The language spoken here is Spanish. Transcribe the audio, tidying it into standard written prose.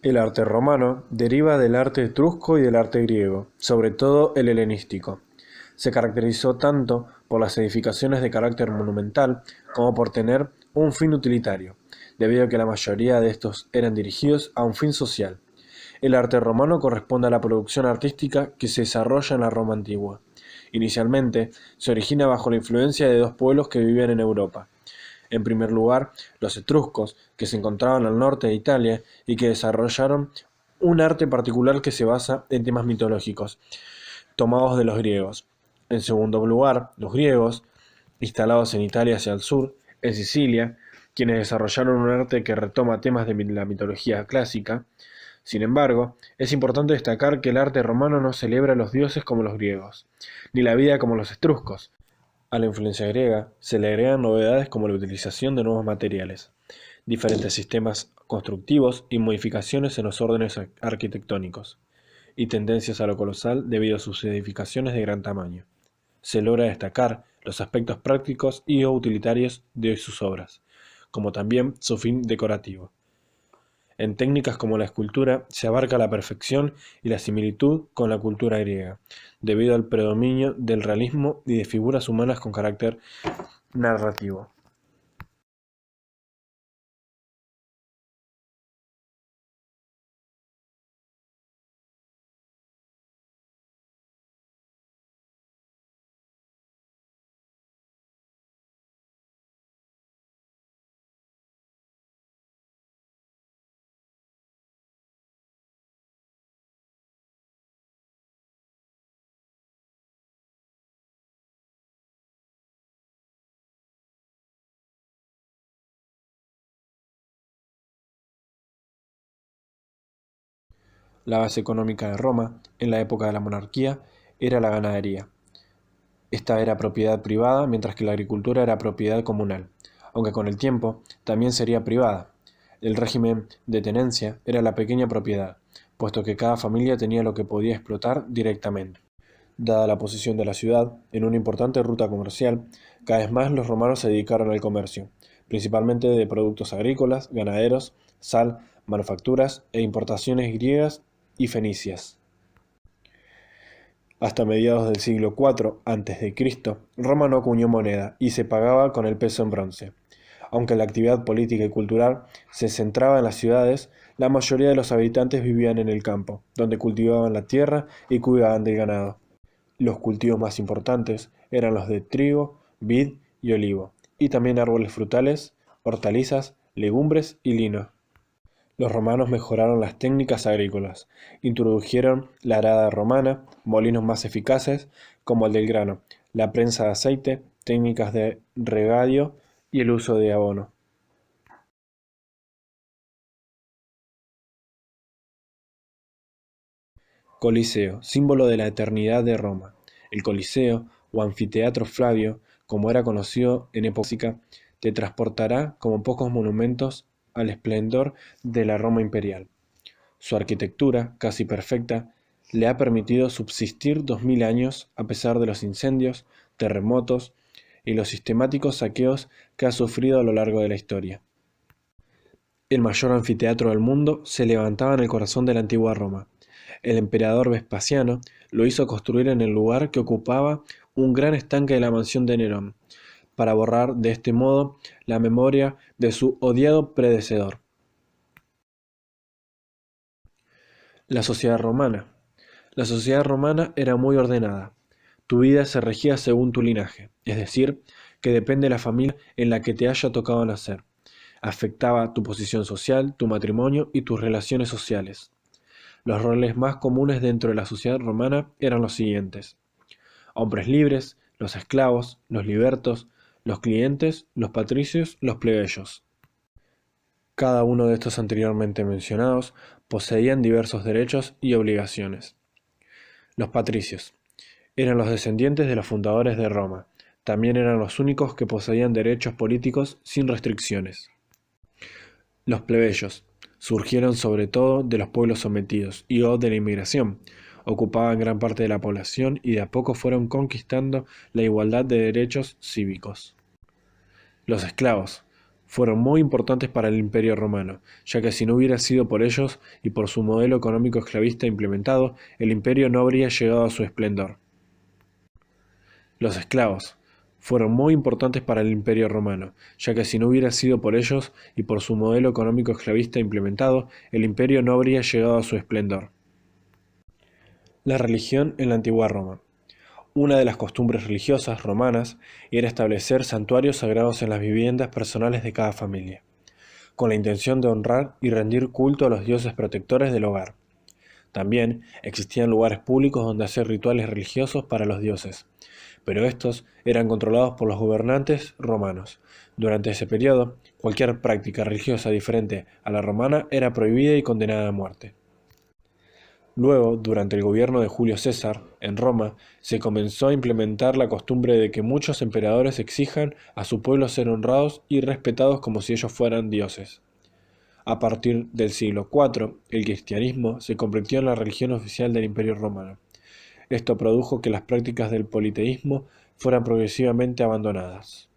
El arte romano deriva del arte etrusco y del arte griego, sobre todo el helenístico. Se caracterizó tanto por las edificaciones de carácter monumental como por tener un fin utilitario, debido a que la mayoría de estos eran dirigidos a un fin social. El arte romano corresponde a la producción artística que se desarrolla en la Roma antigua. Inicialmente, se origina bajo la influencia de dos pueblos que vivían en Europa. En primer lugar, los etruscos, que se encontraban al norte de Italia y que desarrollaron un arte particular que se basa en temas mitológicos, tomados de los griegos. En segundo lugar, los griegos, instalados en Italia hacia el sur, en Sicilia, quienes desarrollaron un arte que retoma temas de la mitología clásica. Sin embargo, es importante destacar que el arte romano no celebra a los dioses como los griegos, ni la vida como los etruscos. A la influencia griega se le agregan novedades como la utilización de nuevos materiales, diferentes sistemas constructivos y modificaciones en los órdenes arquitectónicos, y tendencias a lo colosal debido a sus edificaciones de gran tamaño. Se logra destacar los aspectos prácticos y o utilitarios de sus obras, como también su fin decorativo. En técnicas como la escultura se abarca la perfección y la similitud con la cultura griega, debido al predominio del realismo y de figuras humanas con carácter narrativo. La base económica de Roma, en la época de la monarquía, era la ganadería. Esta era propiedad privada, mientras que la agricultura era propiedad comunal, aunque con el tiempo también sería privada. El régimen de tenencia era la pequeña propiedad, puesto que cada familia tenía lo que podía explotar directamente. Dada la posición de la ciudad en una importante ruta comercial, cada vez más los romanos se dedicaron al comercio, principalmente de productos agrícolas, ganaderos, sal, manufacturas e importaciones griegas y fenicias. Hasta mediados del siglo IV a.C., Roma no acuñó moneda y se pagaba con el peso en bronce. Aunque la actividad política y cultural se centraba en las ciudades, la mayoría de los habitantes vivían en el campo, donde cultivaban la tierra y cuidaban del ganado. Los cultivos más importantes eran los de trigo, vid y olivo, y también árboles frutales, hortalizas, legumbres y lino. Los romanos mejoraron las técnicas agrícolas, introdujeron la arada romana, molinos más eficaces como el del grano, la prensa de aceite, técnicas de regadío y el uso de abono. Coliseo, símbolo de la eternidad de Roma. El Coliseo, o Anfiteatro Flavio, como era conocido en época clásica, te transportará como pocos monumentos al esplendor de la Roma imperial. Su arquitectura, casi perfecta, le ha permitido subsistir 2000 años a pesar de los incendios, terremotos y los sistemáticos saqueos que ha sufrido a lo largo de la historia. El mayor anfiteatro del mundo se levantaba en el corazón de la antigua Roma. El emperador Vespasiano lo hizo construir en el lugar que ocupaba un gran estanque de la mansión de Nerón, para borrar de este modo la memoria de su odiado predecesor. La sociedad romana. La sociedad romana era muy ordenada. Tu vida se regía según tu linaje, es decir, que depende de la familia en la que te haya tocado nacer. Afectaba tu posición social, tu matrimonio y tus relaciones sociales. Los roles más comunes dentro de la sociedad romana eran los siguientes: hombres libres, los esclavos, los libertos, los clientes, los patricios, los plebeyos. Cada uno de estos anteriormente mencionados poseían diversos derechos y obligaciones. Los patricios eran los descendientes de los fundadores de Roma. También eran los únicos que poseían derechos políticos sin restricciones. Los plebeyos surgieron sobre todo de los pueblos sometidos y o de la inmigración. Ocupaban gran parte de la población y de a poco fueron conquistando la igualdad de derechos cívicos. Los esclavos fueron muy importantes para el Imperio Romano, ya que si no hubiera sido por ellos y por su modelo económico esclavista implementado, el imperio no habría llegado a su esplendor. Los esclavos fueron muy importantes para el Imperio Romano, ya que si no hubiera sido por ellos y por su modelo económico esclavista implementado, el imperio no habría llegado a su esplendor. La religión en la antigua Roma. Una de las costumbres religiosas romanas era establecer santuarios sagrados en las viviendas personales de cada familia, con la intención de honrar y rendir culto a los dioses protectores del hogar. También existían lugares públicos donde hacer rituales religiosos para los dioses, pero estos eran controlados por los gobernantes romanos. Durante ese periodo, cualquier práctica religiosa diferente a la romana era prohibida y condenada a muerte. Luego, durante el gobierno de Julio César, en Roma, se comenzó a implementar la costumbre de que muchos emperadores exijan a su pueblo ser honrados y respetados como si ellos fueran dioses. A partir del siglo IV, el cristianismo se convirtió en la religión oficial del Imperio Romano. Esto produjo que las prácticas del politeísmo fueran progresivamente abandonadas.